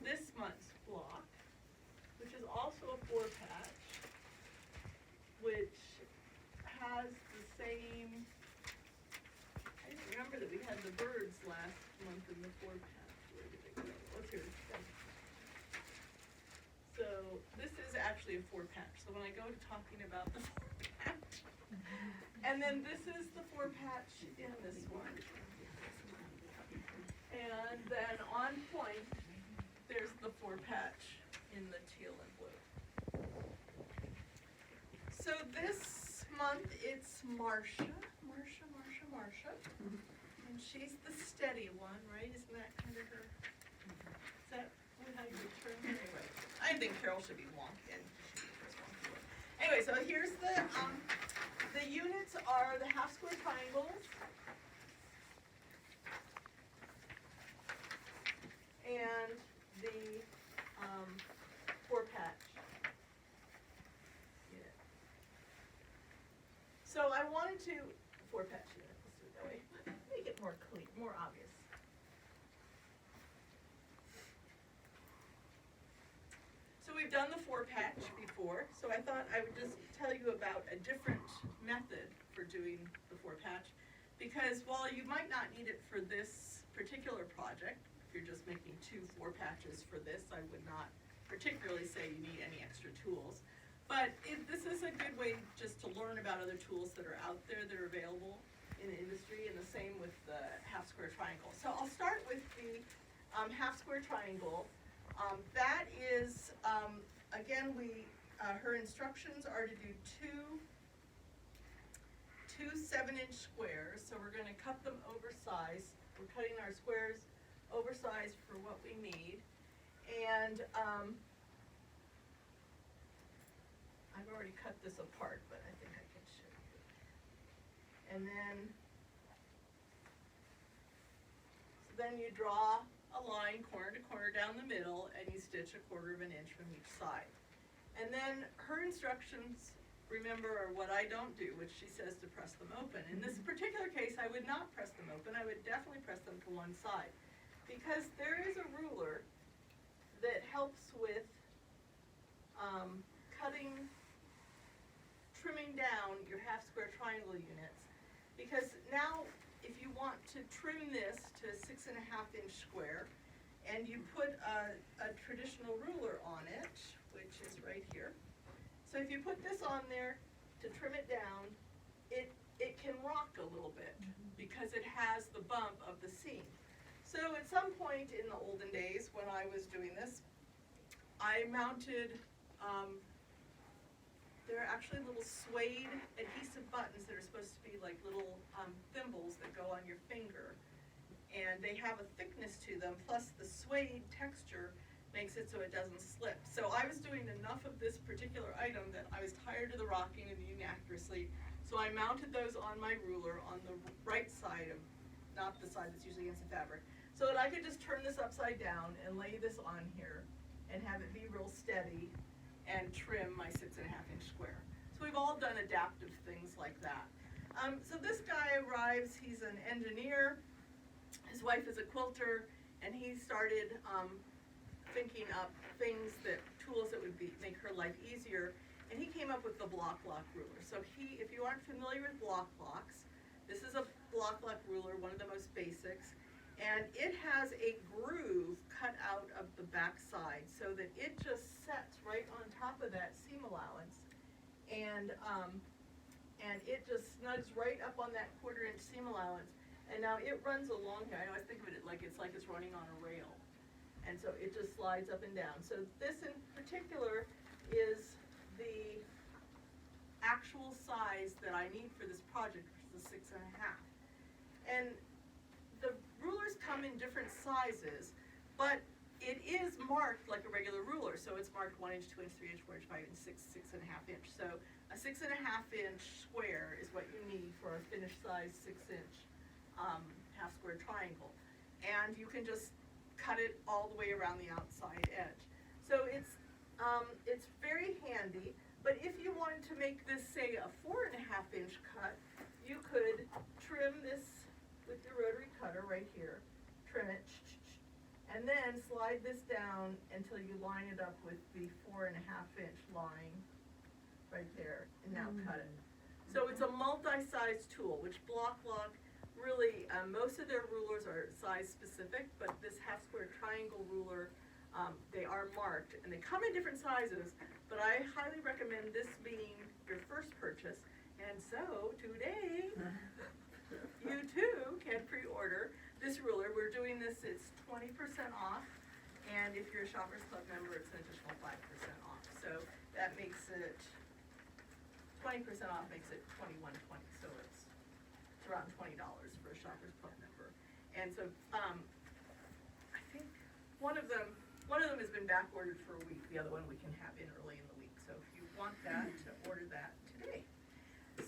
this month's block, which is also a 4-patch, which has the same, I didn't remember that we had the birds last month in the 4-patch. Where did they go? What's here? So this is actually a 4-patch. So when I go to talking about the 4-patch, and then this is the 4-patch in this one. And then on point, there's the 4-patch in the teal and blue. So this month it's Marcia. And she's the steady one, right? Isn't that kind of her? Is that how you would term it? Anyway, I think Carol should be wonky. Anyway, so here's the units are the half square triangles. And the 4-patch. Yeah. So I wanted to 4-patch unit. Let's do it that way. Make it more clear, more obvious. So we've done the 4-patch before, so I thought I would just tell you about a different method for doing the 4-patch, because while you might not need it for this particular project, if you're just making 2 4-patches for this, I would not particularly say you need any extra tools. But this is a good way just to learn about other tools that are out there that are available in the industry, and the same with the half square triangle. So I'll start with the half square triangle. That is, again, her instructions are to do two 7-inch squares. So we're going to cut them oversized. We're cutting our squares oversized for what we need. And I've already cut this apart, but I think I can show you. And then you draw a line corner to corner down the middle, and you stitch 1/4 inch from each side. And then her instructions, remember, are what I don't do, which she says to press them open. In this particular case, I would not press them open. I would definitely press them to one side, because there is a ruler that helps with trimming down your half square triangle units. Because now, if you want to trim this to a 6.5-inch square, and you put a traditional ruler on it, which is right here. So if you put this on there to trim it down, it can rock a little bit because it has the bump of the seam. So at some point in the olden days when I was doing this, I mounted, there are actually little suede adhesive buttons that are supposed to be like little thimbles that go on your finger. And they have a thickness to them, plus the suede texture makes it so it doesn't slip. So I was doing enough of this particular item that I was tired of the rocking and the inaccuracy. So I mounted those on my ruler on the right side of, not the side that's usually against the fabric, so that I could just turn this upside down and lay this on here and have it be real steady and trim my 6.5-inch square. So we've all done adaptive things like that. So this guy arrives, he's an engineer, his wife is a quilter, and he started thinking up tools that would make her life easier, and he came up with the block lock ruler. So if you aren't familiar with block locks, this is a block lock ruler, one of the most basics, and it has a groove cut out of the back side so that it just sets right on top of that seam allowance, and it just snugs right up on that 1/4-inch seam allowance. And now it runs along here. I always think of it like it's running on a rail. And so it just slides up and down. So this in particular is the actual size that I need for this project, which is 6.5. And the rulers come in different sizes, but it is marked like a regular ruler. So it's marked 1 inch, 2 inch, 3 inch, 4 inch, 5 inch, 6.5 inch. So a 6.5-inch square is what you need for a finished size 6-inch half square triangle. And you can just cut it all the way around the outside edge. So it's very handy, but if you wanted to make this, say, a 4.5-inch cut, you could trim this with your rotary cutter right here, trim it, And then slide this down until you line it up with the 4.5 inch line right there, and now cut it. So it's a multi-size tool, which Block really, most of their rulers are size specific, but this half square triangle ruler, they are marked, and they come in different sizes, but I highly recommend this being your first purchase. And so today, you too can pre-order this ruler. We're doing this, it's 20% off, and if you're a Shoppers Club member, it's an additional 5% off. So that makes it, 20% off makes it $21.20, so it's around $20 for a Shoppers Club member. And so, I think one of them has been back ordered for a week, the other one we can have in early in the week. So if you want that, to order that today.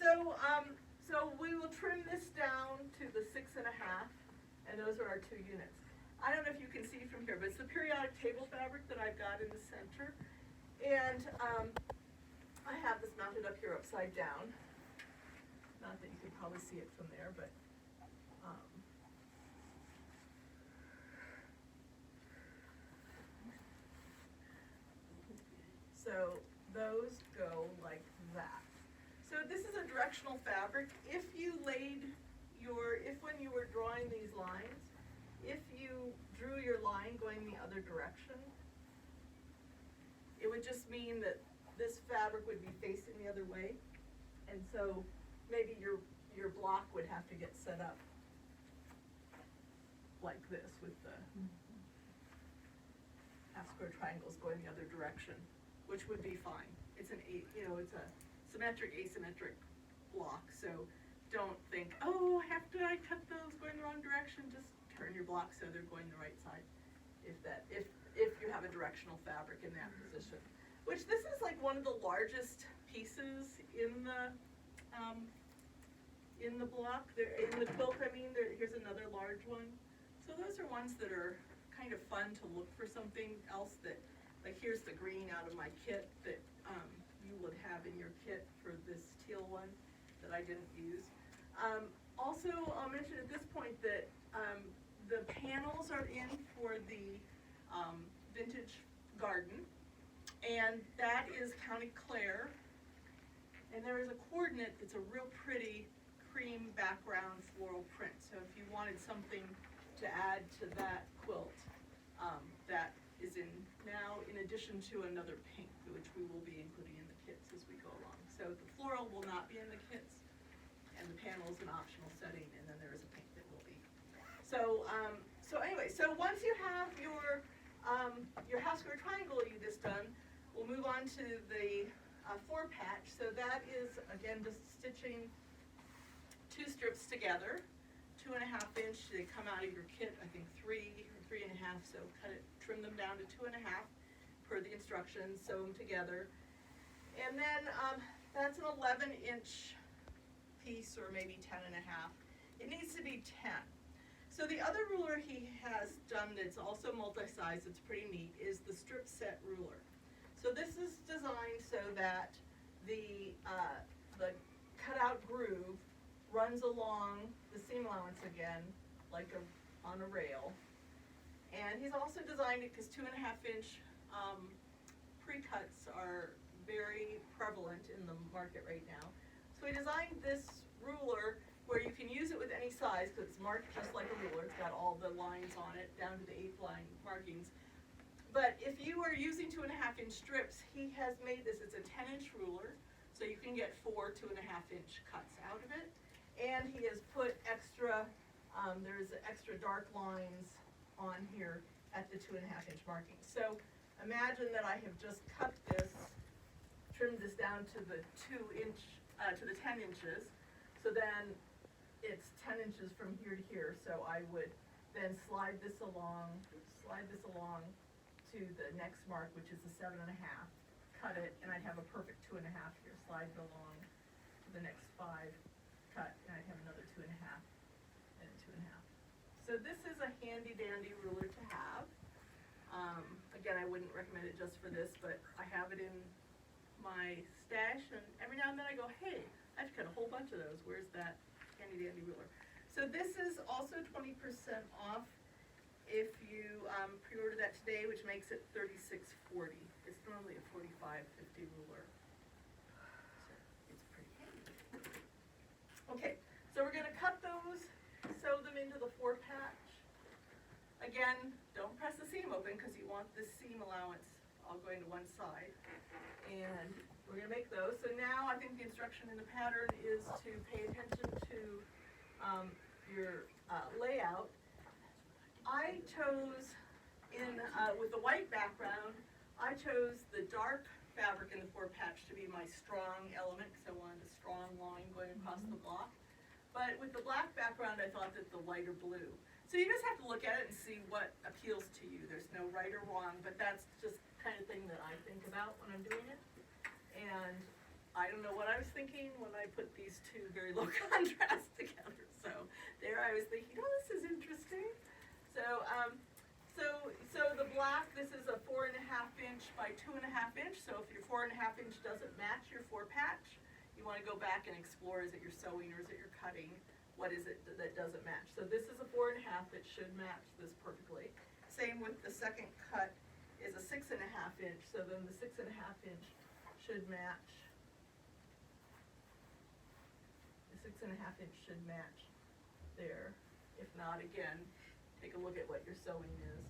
So, so we will trim this down to the 6.5, and those are our 2 units. I don't know if you can see from here, but it's the periodic table fabric that I've got in the center. And I have this mounted up here upside down. Not that you can probably see it from there, but so those go like that. So this is a directional fabric. If you laid when you were drawing these lines, if you drew your line going the other direction, it would just mean that this fabric would be facing the other way. And so maybe your block would have to get set up like this with the half square triangles going the other direction, which would be fine. It's it's a symmetric, asymmetric block, so don't think, oh, I cut those going the wrong direction. Just turn your block so they're going the right side. If you have a directional fabric in that position, which this is like one of the largest pieces in the block. In the quilt, I mean, here's another large one. So those are ones that are kind of fun to look for something else that, like here's the green out of my kit that you would have in your kit for this teal one that I didn't use. Also, I'll mention at this point that the panels are in for the vintage garden, and that is County Clare. And there is a coordinate that's a real pretty cream background floral print. So if you wanted something to add to that quilt, that is in now, in addition to another pink, which we will be including in the kits as we go along. So the floral will not be in the kits, and the panel is an optional setting, and then there is a pink that will be. So, so anyway, so once you have your half square triangle you just done, we'll move on to the 4 patch. So that is, again, just stitching 2 strips together, 2.5 inch. They come out of your kit, I think 3 or 3.5. So trim them down to 2.5 per the instructions. Sew them together, and then that's an 11 inch piece, or maybe 10.5. It needs to be 10. So the other ruler he has done that's also multi-size, it's pretty neat, is the strip set ruler. So this is designed so that the cutout groove runs along the seam allowance again, like on a rail. And he's also designed it because 2.5 inch pre-cuts are very prevalent in the market right now. So he designed this ruler where you can use it with any size because it's marked just like a ruler. It's got all the lines on it down to the 8th line markings. But if you are using 2.5 inch strips, he has made this, it's a 10 inch ruler, so you can get 4 2.5 inch cuts out of it. And he has put extra, there's extra dark lines on here at the 2.5 inch marking. So imagine that I have just cut this, trimmed this down to the 2 inch, to the 10 inches. So then it's 10 inches from here to here. So I would then slide this along to the next mark, which is the 7.5. Cut it, and I'd have a perfect 2.5 here. Slide it along to the next 5. Cut, and I'd have another 2.5 and a 2.5. So this is a handy dandy ruler to have. Again, I wouldn't recommend it just for this, but I have it in my stash, and every now and then I go, hey, I have to cut a whole bunch of those. Where's that handy dandy ruler? So this is also 20% off if you pre-ordered that today, which makes it $36.40. It's normally a $45.50 ruler. So it's pretty handy. Okay, so we're gonna cut those, sew them into the 4-patch. Again, don't press the seam open because you want this seam allowance all going to one side. And we're gonna make those. So now I think the instruction in the pattern is to pay attention to your layout. I chose with the white background, I chose the dark fabric in the 4-patch to be my strong element because I wanted a strong line going across the block. But with the black background, I thought that the lighter blue. So you just have to look at it and see what appeals to you. There's no right or wrong, but that's just the kind of thing that I think about when I'm doing it. And I don't know what I was thinking when I put these two very low contrast together. So there I was thinking, oh, this is interesting. So the black, this is a 4.5 inch by 2.5 inch. So if your 4.5 inch doesn't match your 4-patch, you want to go back and explore, is it your sewing or is it your cutting? What is it that doesn't match? So this is a 4.5, it should match this perfectly. Same with the second cut is a 6.5 inch, so then the 6.5 inch should match. The 6.5 inch should match there. If not, again, take a look at what your sewing is.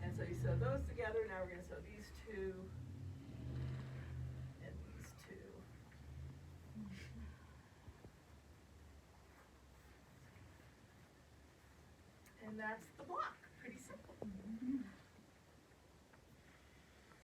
And so you sew those together. Now we're going to sew these two and these two. And that's the block. Pretty simple.